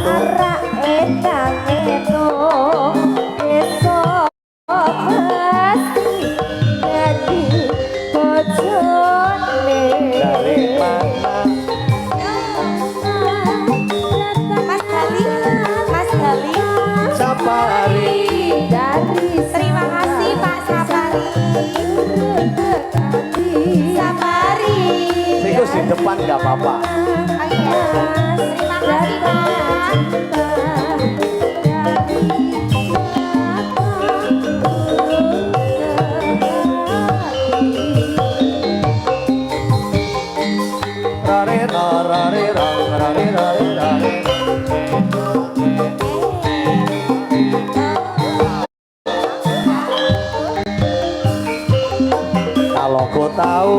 arak edang eno esok pasti jadi bojone dari mana Mas Gali Mas Gali Sapari dari terima kasih Pak Sapari Sapari Tikus di depan nggak apa-apa. terima kasih Pak Rare rare rare rare rare. Kalau kau tahu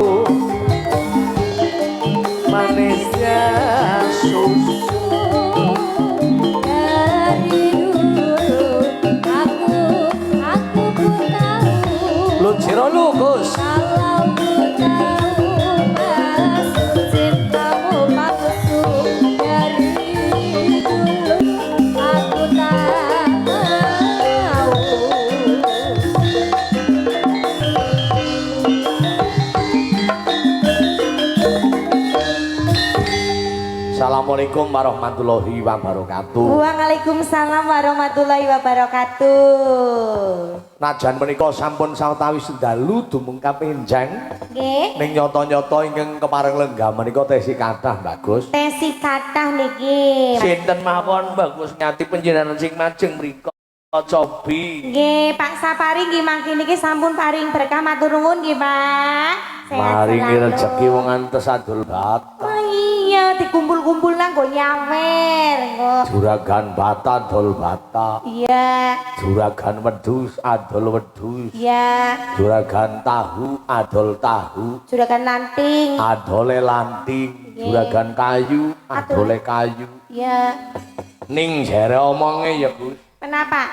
manisnya susu dari dulu aku pun tahu lu ciro lu Gus kalau ku tahu mas cintamu palsu dari dulu aku tahu Assalamualaikum warahmatullahi wabarakatuh. Waalaikumsalam warahmatullahi wabarakatuh. Najan menika sampun sawetawis dalu dumung kapenjang Nggih. ning nyata-nyata ingkang kepareng lenggah menika tesi kathah bagus. Tesi kathah niki. Sinten mawon bagus ngati panjenengan sing majeng mriku cobi. Nggih, Pak Sapari nggih mangke niki sampun paring berkah matur nuwun nggih, Pak. Sehat Maringi selalu. rezeki wong antes adol bata. Oh iya, dikumpul-kumpul nang nggo nyawer, nggo. Juragan bata adol bata. Iya, Juragan wedhus adol wedhus. iya. Juragan tahu adol tahu. Juragan lanting. Adole lanting. Juragan kayu adole kayu. Iya. Ning jere omonge ya Gus. Kenapa?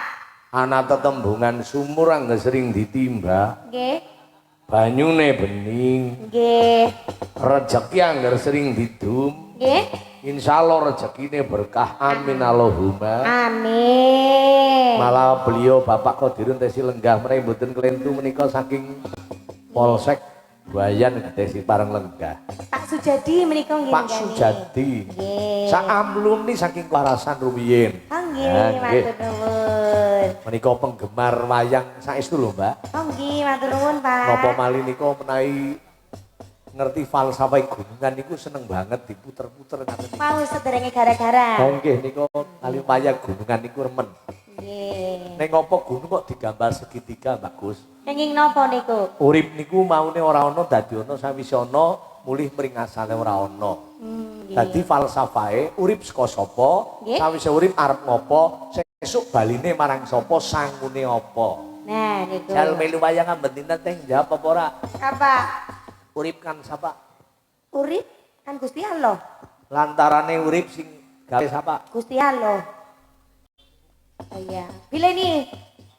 Ana tetembungan sumur angger sering ditimba. Nggih. Banyune bening. Nggih. Rezeki angger sering didum. Nggih. Insyaallah rezekine berkah. Amin Allahumma. Amin. Malah beliau Bapak Qadirun Tesi Lenggah menawi mboten kelentu menika saking Polsek Bayan Tesi Pareng Lenggah. Pak Sujadi menika nggih. Pak nggih. Sujadi. Nggih. Sak amlumni saking Warasan rumiyin. Oh nggih, Ya, nggih. matur nuwun. Menika penggemar wayang saestu lho, Mbak. Oh nggih, matur nuwun, Pak. Napa malih nika menawi ngerti falsafah gunungan niku seneng banget diputer-puter ngaten. Mau sederenge gara-gara. Oh nggih nika kali wayang gunungan niku remen. Nggih. Ning apa gunung kok digambar segitiga, bagus. Kenging napa niku? Urip niku maune ora ana dadi ana sawise ana mulih mringasane ora ana. Nggih. Dadi falsafahe urip saka sapa, Nggih. sawise urip arep ngopo, sesuk baline marang sapa, sangune apa. Nah, niku. Jal melu wayang ambetina teh jawab apa ora? Apa? Urip kan sapa? Urip kan Gusti Allah. Lantarane urip sing gawe sapa? Gusti Allah. Oh iya. Pilih nih.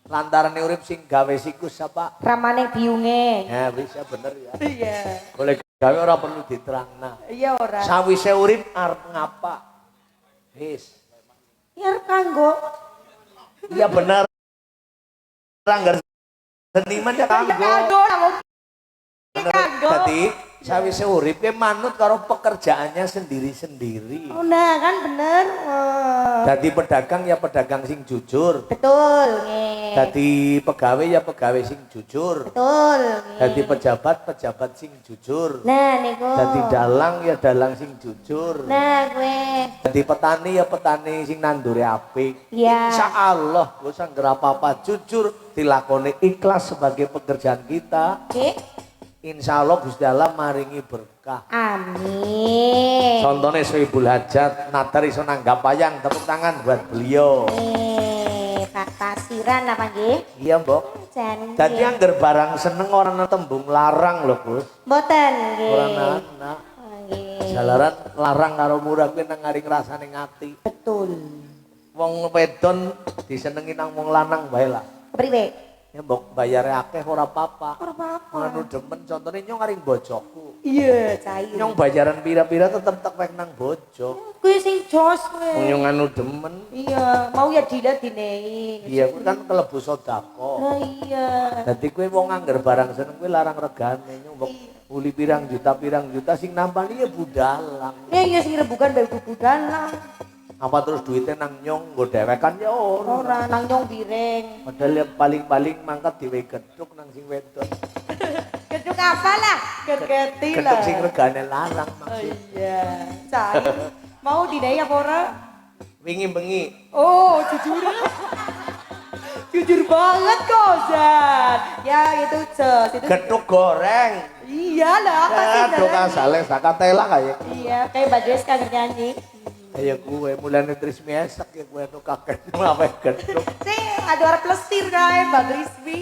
Lantarane urip sing gawe sikus sapa? Ramane biunge. Ya bisa bener ya. Iya. Boleh gawe ora perlu diterangna. Iya ora. Sawise urip arep ngapa? Wis. Ya arep kanggo. Iya bener. Anggar seniman ya kanggo. Kanggo ora mau Bener. kanggo. Dadi sawise urip ke manut karo pekerjaannya sendiri-sendiri. Oh nah kan bener. Oh. Dadi pedagang ya pedagang sing jujur. Betul nggih. Dadi pegawai ya pegawai sing jujur. Betul nggih. Dadi pejabat sing jujur. Nah niku. Dadi dalang ya dalang sing jujur. Nah gue. Dadi petani ya petani sing nandure apik. Iya. Insyaallah gue sangger apa-apa jujur dilakoni ikhlas sebagai pekerjaan kita. Nggih. Insyaallah Gusti Allah maringi berkah. Amin. Contohnya Sohibul Hajat, Natar iso nanggap wayang, tepuk tangan buat beliau. Pak Pasiran apa nggih? Iya mbok. Jan. Dadi angger barang seneng orang tembung larang lho Gus. Mboten nggih. Ora anak. Oh, nggih. Jalaran larang karo murah kuwi nang ngaring rasane ngati. Betul. Wong wedon disenengi nang wong lanang wae lah. Kepriwe? Ya mbok bayare akeh ora apa-apa. Ora apa-apa. Anu demen contone nyong aring bojoku. Iya, cair. Nyong bayaran pira-pira tetep tek nang bojo. Kuwi sing jos kowe. Nyong anu demen. Iya, mau ya dinehi. Iya kuwi kan kelebu sedekah. Lah iya. Dadi kowe wong angger barang seneng kowe larang regane nyong mbok uli pirang juta sing nampani ya budalang. Ya iya sing rebukan bae budalang. Apa terus duitnya nang nyong nggo dewekan ya ora. Ora nang nyong bireng. Padahal ya paling-paling mangkat dhewe gedhuk nang sing wedok. Gedung apa lah? Gedeti lah. Gedhuk sing regane larang Oh maksud. iya, cair. Mau dinehi apa ora? Wingi bengi. Oh, jujur. Jujur banget kok, Zat. Ya itu jos, itu. Gedhuk goreng. Iya lah, apa sih? Gedhuk asale saka tela kaya. Iya, kayak Mbak Deska nyanyi. Kayak gue mulane Trismi esak ya gue anu kakek ngawe gedhuk. Sing ada orang plestir kae Mbak Trismi.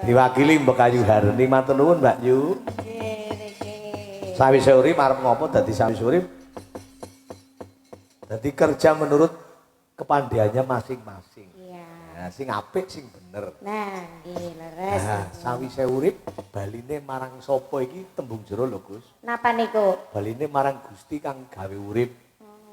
Diwakili Mbak Ayu Harni matur nuwun Mbak Yu. Nggih. Sawise urip arep ngopo dadi sawise urip? Dadi kerja menurut kepandaiannya masing-masing. Iya. Nah, sing apik sing bener. Nah, nggih leres. Nah, sawise urip baline marang sapa iki tembung jero lho Gus. Napa niku? Baline marang Gusti kang gawe urip.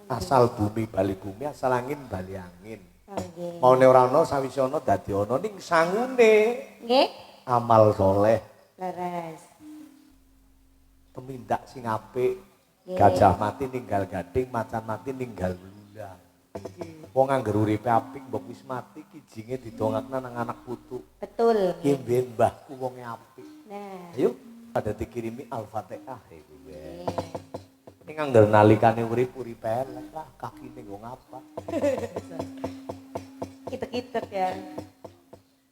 Asal bumi bali bumi, asal angin bali angin. Nggih. Maune ora ana sawise ana dadi ana ning sangune. Nggih. Amal soleh, Leres. pemindak sing apik. Nggih. Gajah mati ninggal gading, macan mati ninggal lulang. Wong angger uripe apik mbok wis mati kijinge didongakna nang anak putu. Betul. Ki mbiyen mbahku wonge apik. Nah. Ayo pada dikirimi Al-Fatihah iku wae. Nggih. Ning angger nalikane urip elek lah kakine nggo ngapa. Kitek-kitek ya.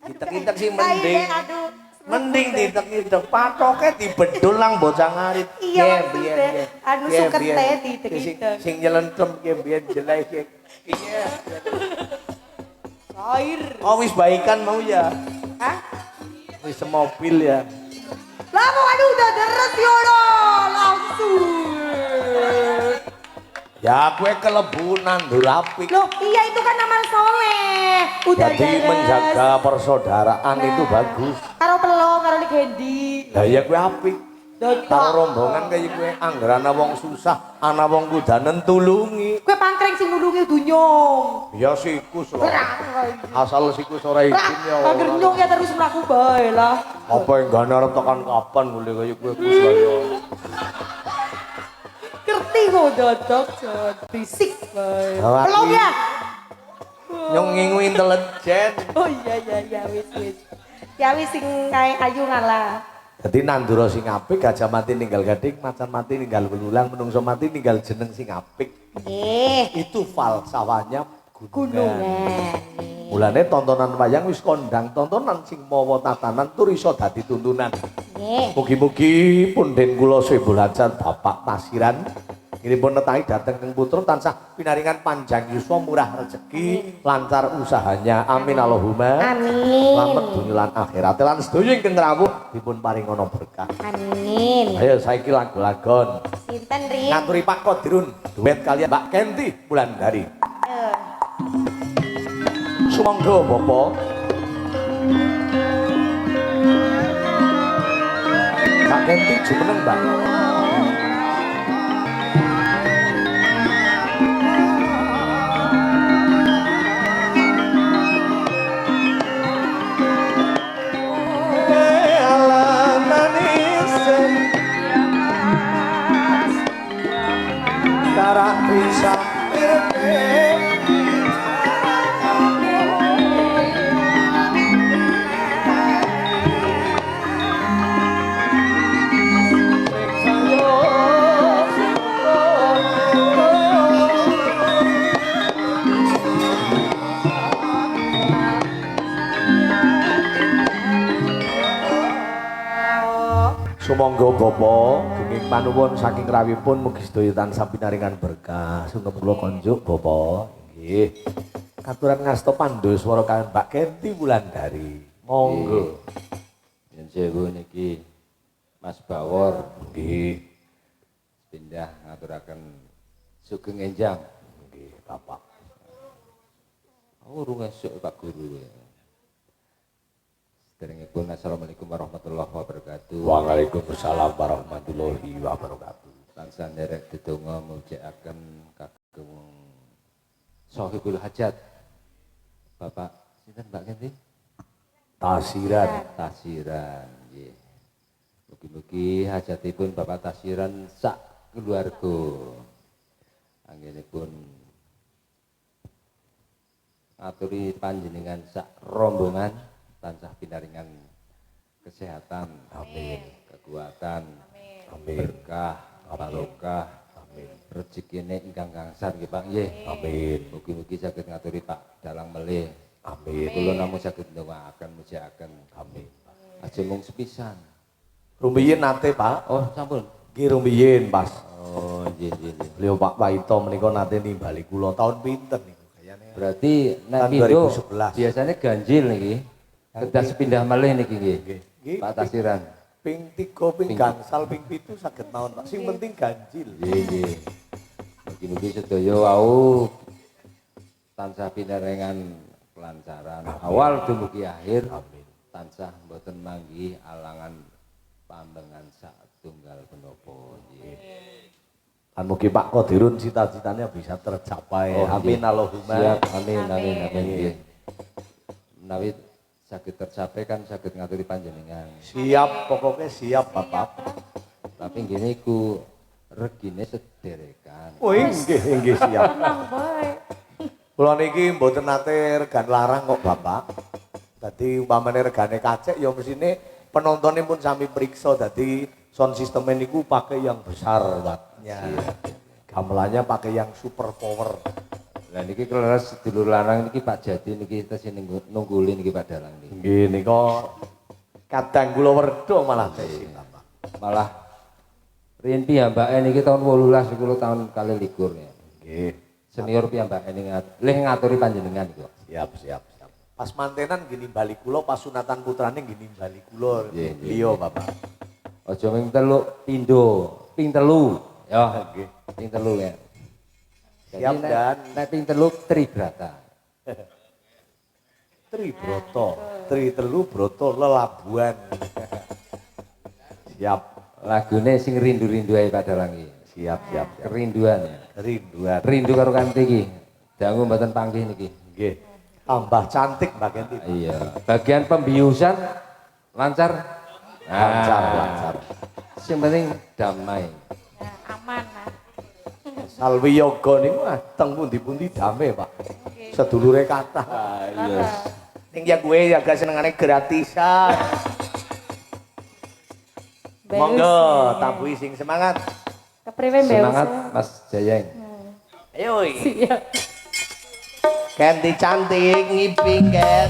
Kitek-kitek sih Kayak, mending. aduh. Mending ditek-itek patoke dibedul nang bocah ngarit. Iya, maksudnya, anu sukete ditek-itek. Sing nyelentrem ki mbiyen jelek ki. Iya. Cair. Oh wis baikan mau ya. Hah? Wis semobil ya. Lah mau aduh udah deres ya langsung. Ya kue kelebu nandur apik. Loh iya itu kan amal soleh. Udah Jadi deres. menjaga persaudaraan itu bagus. Karo pelong, karo Legendi. Lah ya kue apik. Dodok. Karo rombongan kaya kue angger ana wong susah, ana wong kudanen tulungi. Kue pangkreng sing nulungi dunyong. Ya sikus lho. Asal sikus ora izin ya. ora. Angger nyong ya terus mlaku bae lah. Apa yang gak arep tekan kapan boleh kaya kue Gus kaya. Ngerti kok dodok jod bisik bae. Laki. Pelong ya. Nyong ngingu intelijen. Oh iya wis. Ya wis sing kae ayu ngalah. Jadi nandura sing apik, gajah mati ninggal gading, macan mati ninggal belulang, menungso mati ninggal jeneng sing apik. Nggih. Itu falsafahnya gunungan. Gunungan. Mulane tontonan wayang wis kondang, tontonan sing mawa tatanan tur iso dadi tuntunan. Nggih. Mugi-mugi punden kula sewu lancar Bapak Pasiran ngirim netahi dateng kang putra tansah pinaringan panjang yuswa murah rezeki lancar usahanya amin Allahumma Amin. selamat dunya lan akhirat lan sedaya ingkang rawuh dipun paringono berkah. Amin. Ayo saiki lagu-lagon Sinten Rin? ngaturi Pak Kodirun duet kalian Mbak Kenti Wulandari. Ayo. Sumangga Bapak Mbak Kenti jumeneng Mbak. Bisa Sumangga Bapa gunging panuwun saking rawipun mugi sedaya tansah pinaringan berkah. Sugeng kula konjuk Bapa. Nggih. Katuran ngasta pandhaswara kaliyan Mbak Kenti Wulandari. Monggo. Yen sewu niki Mas Bawor Nggih. pindah ngaturaken sugeng enjang. Nggih, Bapak. Urung esuk Pak Guru. Derengipun assalamualaikum warahmatullahi wabarakatuh. Waalaikumsalam warahmatullahi wabarakatuh. Tansah nderek dedonga mujekaken kagem Sohibul Hajat. Bapak sinten Mbak Kenti? Tasiran. Tasiran, nggih. Mugi-mugi hajatipun Bapak Tasiran sak keluarga. Anggenipun ngaturi panjenengan sak rombongan tansah pinaringan kesehatan, Amin. kekuatan, Amin. berkah, barokah, amin. Rezekine ingkang kangsar nggih Pak nggih. Amin. Mugi-mugi saged ngaturi Pak dalang melih. Amin. Kula namung saged ndongaaken mujiaken. Amin. Aja mung sepisan. Rumiyin nate Pak. Oh, sampun. Nggih rumiyin pas. Oh, nggih nggih nggih. Beliau Pak Waito menika nate nimbali kula tahun pinten niku kayane. Berarti nek Tahun pindho 2011. biasanya ganjil niki. Kedah sepindah malih niki nggih. Nggih. Pak Tasiran. Ping 3, ping gangsal, ping 7 saged mawon Pak. Sing penting ganjil. Nggih nggih. Mugi-mugi sedaya wau tansah pinaringan kelancaran awal dumugi akhir. Amin. Tansah mboten manggi alangan pambengan satunggal punapa nggih. Kan mugi Pak Qadirun cita-citanya bisa tercapai. Oh, Amin nggih. Allahumma. Siap, amin amin amin nggih. Menawi saged tercapai kan saged ngaturi panjenengan. Siap, pokoknya siap Bapak. Tapi nggih niku regine sederekan. Oh nggih siap. Tenang bae. Kula niki mboten nate regan larang kok Bapak. Dadi umpamane regane kacek ya mesine penontonnya pun sami periksa. Dadi sound system niku pakai yang besar wattnya. Gamelannya pakai yang super power. Lah niki kleres sedulur lanang niki Pak Jati niki tesih nungguli niki Pak Dalang niki. Nggih nika kadang kula werda malah tesih Bapak. Malah riyen piyambake niki tahun 18 kula tahun 21 ya. Nggih. Senior piyambake lih ngaturi panjenengan niku. Siap. Pas mantenan gini bali kula, pas sunatan putrane gini bali kula. Nggih, nggih. Beliau Bapak. Aja ming telu pindho, ping telu. Ya, Nggih. ping telu ya. Siap dan nek ping telu Tribrata. Tri telu broto lelabuhan. Siap. Lagune sing rindu-rindu ae Pak Dalang iki. Siap. Kerinduan ya. Rinduan. Rindu karo kanthi iki. Dangu mboten panggih niki. Nggih. Tambah cantik Mbak Kenti. Iya. Bagian pembiusan lancar. Lancar. Sing penting damai. Ya, aman lah. Salwi yoga niku ateng pundi-pundi dame, Pak. Sedulure kathah. Iya. Ning ya gue ya gak senengane gratisan. Monggo tambuhi sing semangat. Kepriwe mbak? Semangat Mas Jayeng. Ayo. Siap. Kenti cantik ngiping Ken.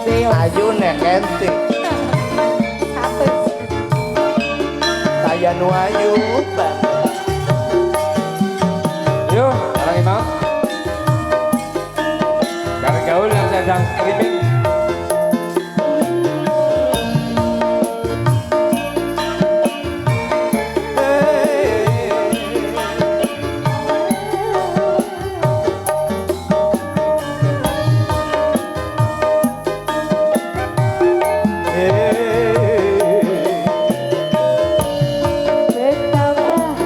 Ayo nek Kenti. Satu. Saya nu ayu banget. Yo, orang imam. Karena gaul yang sedang streaming. Betapa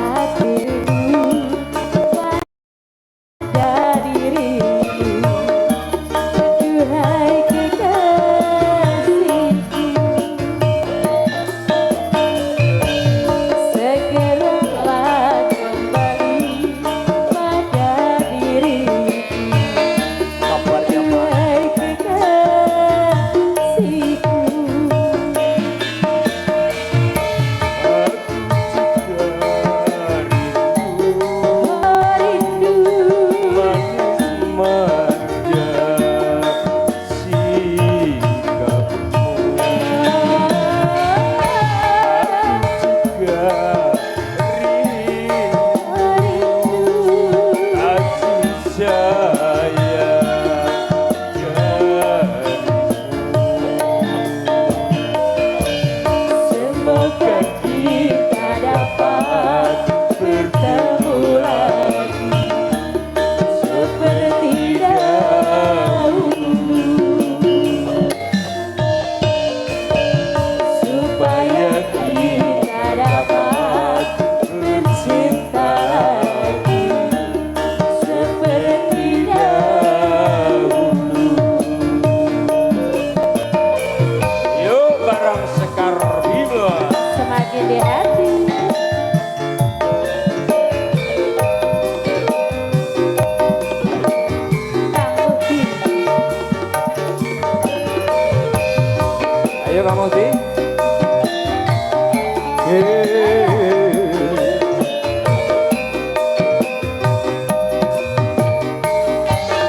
Mamudi.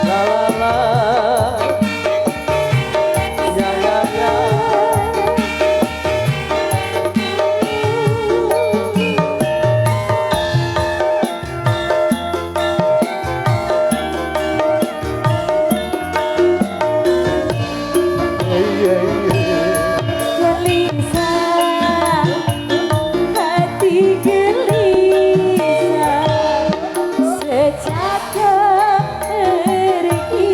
La la la. Ya ya ya. Gelisah, hati gelisah, sejak kau pergi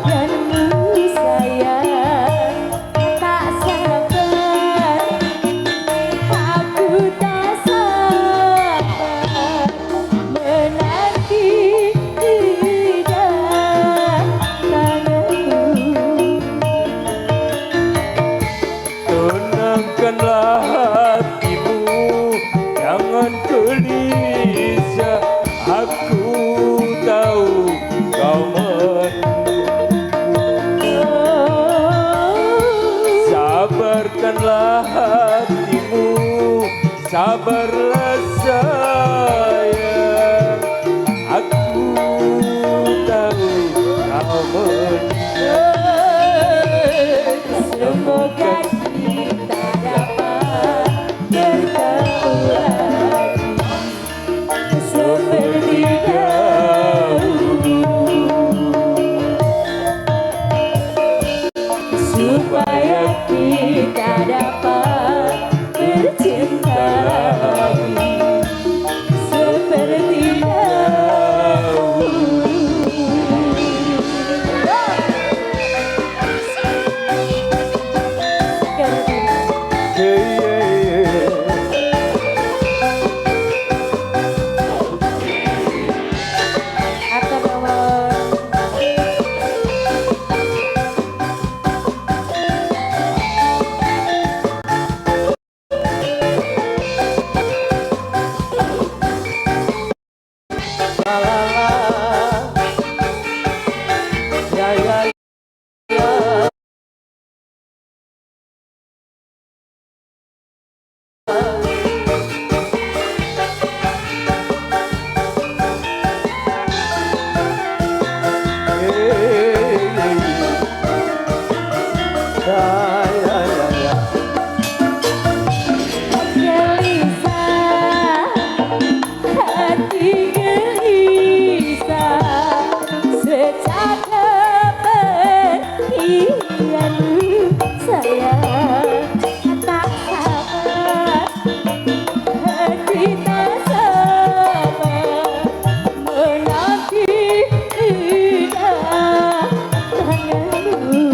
denganmu sayang, tak sabar, aku tak sabar menanti kedatanganmu. Tenangkanlah hatimu, jangan gelisah. Aku tahu kau sabarkanlah hatimu, sabarlah sayang. Aku tahu kau Semoga kita dapat bertemu lagi seperti dahulu, supaya kita dapat bercinta lagi seperti dahulu. Atur nuwun. La la la. Ya ya ya. Ya ya ya ya. Gelisah, hati gelisah, sejak kepergianmu sayang, tak sabar, hati tak sabar menanti kedatanganmu.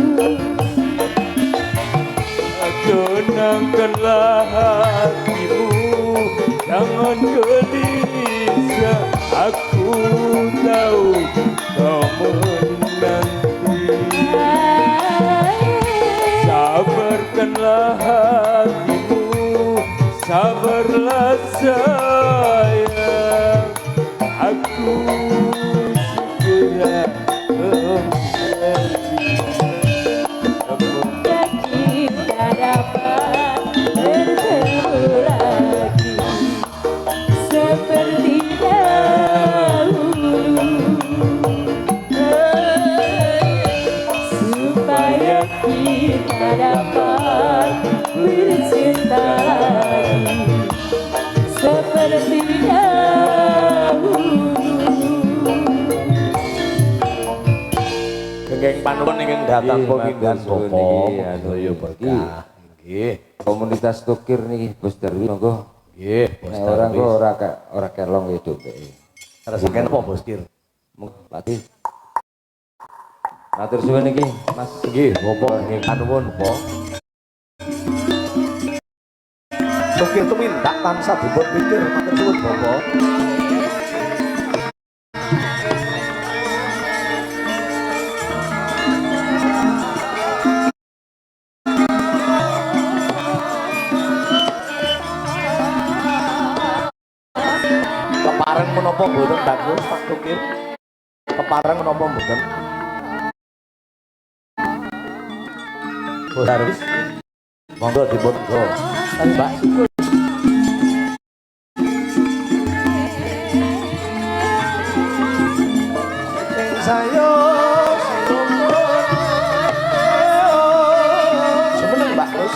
tenangkanlah hatimu, jangan gelisah. Aku tahu kau menanti. Sabarkanlah hatimu, sabarlah sayang. Aku segera kembali. Semoga kita dapat bertemu lagi seperti dahulu, supaya kita dapat bercinta lagi seperti dahulu. Kenging panuwun ingkang datang Nggih, penginggan matur Bapa suwun niki, anu, sedaya berkah. Nggih. Komunitas Tukir nih Bos Darwi monggo. Nggih, Bos Nek ora Darwis. kok ora kelong ya dope. Resaken apa Bos Kir? Pati. Matur suwun niki Mas. Nggih, Bapa ingkang panuwun, Bapa. Tukir tumindak tansah dipun pikir matur suwun, Bapa. Kepareng menapa mboten bagus Pak Tukir? Kepareng menapa mboten? Bos Darwis. Monggo dipun go. Mbak Sukul. Sayo semeneng Mbak Terus.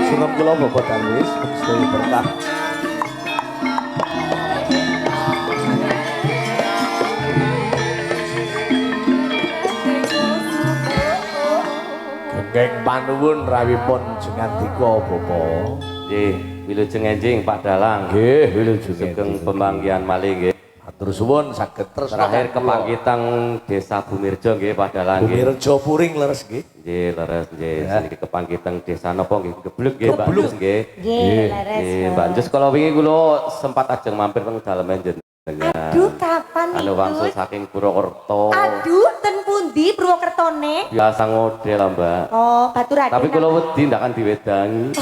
Sungguh kula bobotan wis sedaya berkah. Geng panuwun rawipun Jengandika Bapa. Nggih, wilujeng enjing Pak Dalang. Nggih, wilujeng Sugeng pemanggihan malih nggih. Matur suwun saged terus Terakhir kepanggitan Desa Bumirjo nggih Pak Dalang nggih. Bumirjo Puring leres nggih. Nggih, leres nggih. Niki kepanggitan Desa napa nggih Geblek nggih Mbak Njus nggih. Nggih, leres. Nggih, Mbak Njus kala wingi kula sempat ajeng mampir teng dalemen jenengan. Aduh, kapan Anu wangsul saking Purwokerto. Aduh, ten pundi Purwokertone? Biasa ngode lah Mbak. Oh, Baturadin. Tapi kula wedi ndak kan diwedangi.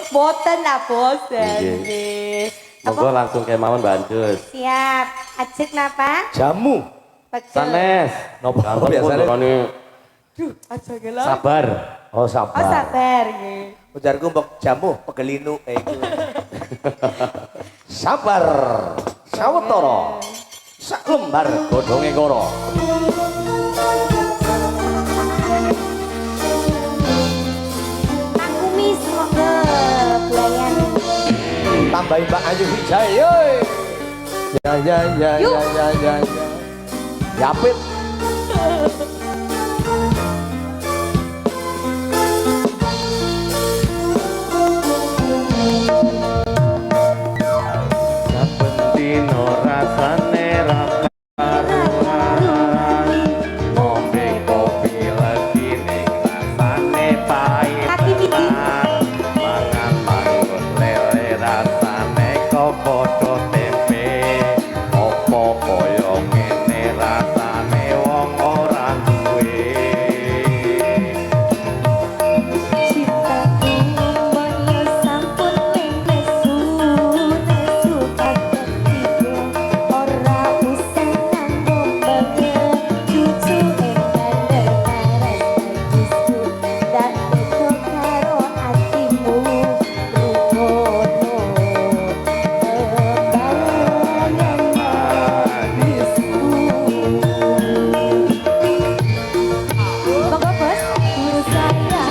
Boten lah, bosen. Nggih. Nggih. Monggo langsung kemawon Mbak Njus. Siap. Ajek napa? Jamu. Pecel. Sanes. Napa Sampun biasane? pundurane Duh, aja gelap. sabar. Oh Oh, sabar. sabar nggih. Ujarku mbok jamu pegelinu iku. Sabar. Sawetara. Sak lembar godhonge kara. Pak Kumis monggo belayan. Tambahi Mbak Ayu Wijaya. Ya ya ya Yuk. ya ya ya. Yapit. Saben dino rasane ra karuan. Ngombe kopi lagi ning rasane pahit. Kaki midi. Mangan mangut lele rasane kok padha tempe. Apa kaya ngene rasane wong ora duwe. Cintaku mbaya sampun ning nesu kaketiku. Ora usah nanggung banget cucu enggan leparas gadisku. Dak teko karo atimu rumono kebayangan manisku. Monggo bos, guru saya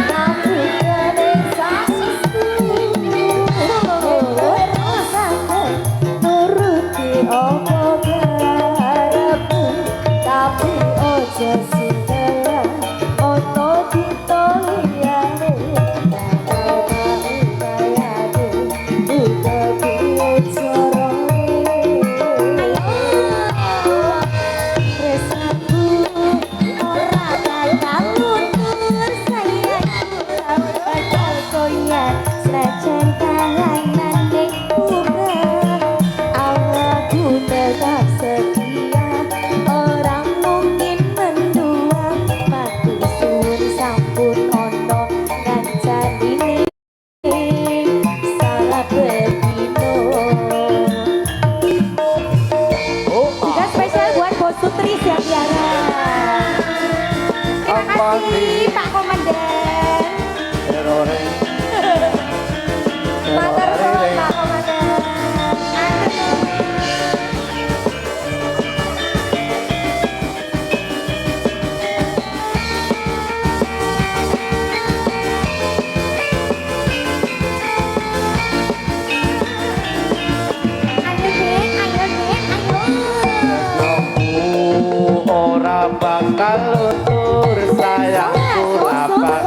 kamu kedesa nuruti opo garapmu, tapi ojo singgah ono ditoliyane. Uga piye carane. Tresnaku ora bakal luntur, sayangku ora bakal goyah, senajan kahanane kurang. Awakku tetap setia, ora mungkin mendua. Matur suwun sampun ono ngancanine salah bedino. Juga spesial buat Bos Sutri Tiara. Terima kasih Pak Komandan. Matur nuwun Pak Komandan. Ayo Dek, ayo Dek, ayo. Ora bakal luntur sayangku ora bakal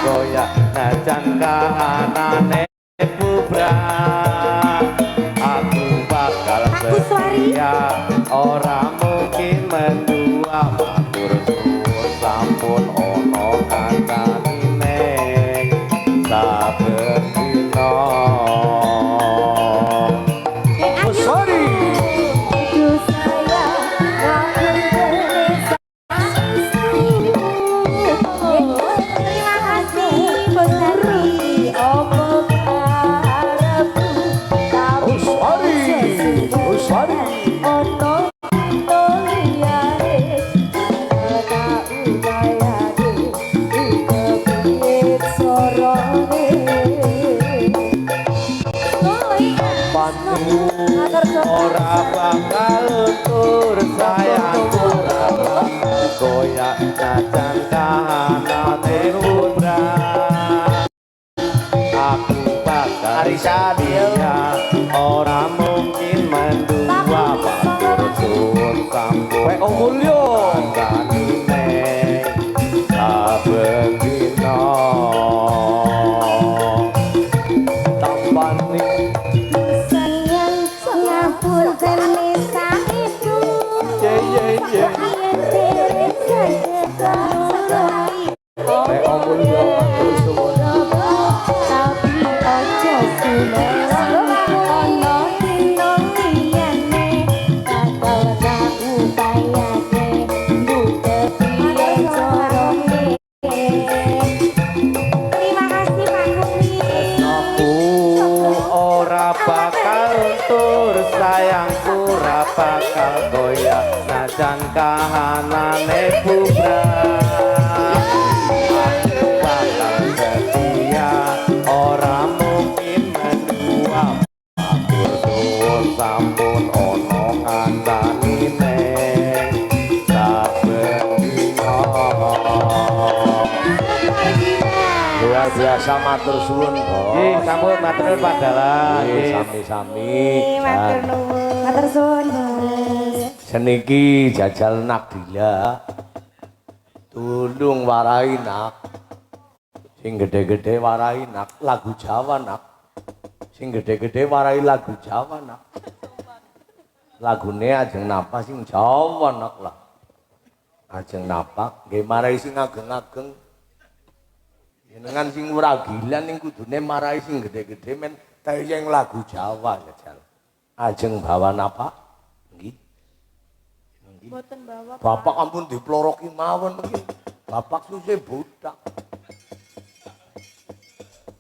goyah najan kahanane bubrah. Aku bakal Aku Suari. setia ora mungkin mendua. Matur suwun sampun ono kancanine saben dina. Ayo. Sorry. Itu saya ngakun ora bakal luntur sayangku ora bakal goyah najan kahanane putra aku bakal setia ora mungkin mendua batur sun sambung wek mulya kanine saben dina tampane sayang ngapun tenisa itu ye ye ye wek mulya matur suwun tapi ojo sumelang ono dino liyane bakal tak upayane buka piye corone. Terima kasih Pak Kumi. aku ora bakal tur sayangku ora bakal goyah najan kahanane bubrah aku bakal setia ora mungkin mendua aku suwun sampun ono kandanine saben dina luar biasa matur suwun Nggih, sampun matur nuwun Pak Dalang. Nggih. sami-sami Matur nuwun. Matur suwun. seniki jajal Nabila tulung warai nak sing gede-gede warai nak lagu Jawa nak sing gede-gede warai lagu Jawa nak lagune ajeng napa sing Jawa nak lah ajeng napa nggih marai sing ageng-ageng jenengan sing ora gilan ning kudune marai sing gede-gede men tayang lagu Jawa jajal ajeng bawa napa nggih Boten bawa. bapak ampun diploroki mawon iki bapak susah budak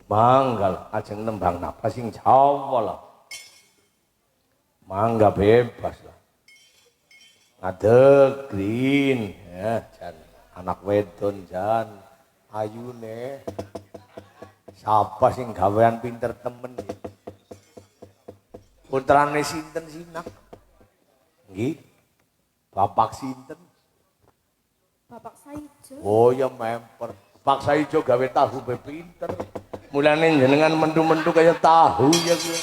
manggal ajeng nembang napa sing Jawa lah mangga bebas lah ngadeg green ya jan anak wedon jan ayune siapa sing gawean pinter temen putrane sinten sinak nggih bapak sinten Bapak Saijo. oh ya memper Pak Saijo gawe tahu be pinter mulane jenengan mendu-mendu kaya tahu ya gue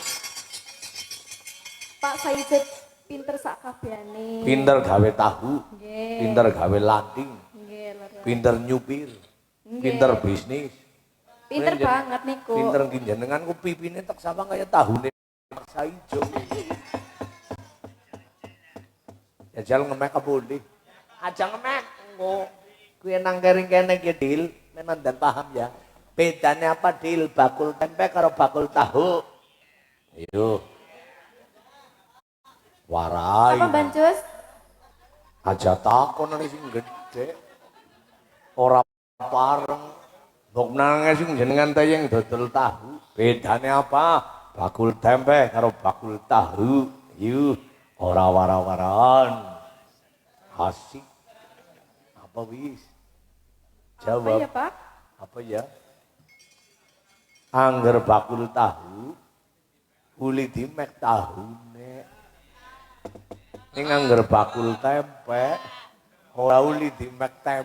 Pak Saijo pinter sak kabehane. pinter gawe tahu Nggih. pinter gawe landing Nggih, lho. pinter nyupir Nggih. pinter bisnis Pinter Mulane banget niku. pinter ki jenengan ku pipine tak sama kaya tahune Pak Saijo jajal ngemek boleh aja ngemek engko kuwi nang kering kene ki Dil menan dan paham ya bedanya apa Dil bakul tempe karo bakul tahu iyo warai Apa Bancus? aja takon nek sing gedhe ora pareng mbok nang sing jenengan tayang dodol tahu bedane apa bakul tempe karo bakul tahu iyo ora wara-waran asik apa wis Apa jawab ya, Pak? apa ya angger bakul tahu uli dimek tahune ning angger bakul tempe ora uli dimek tempe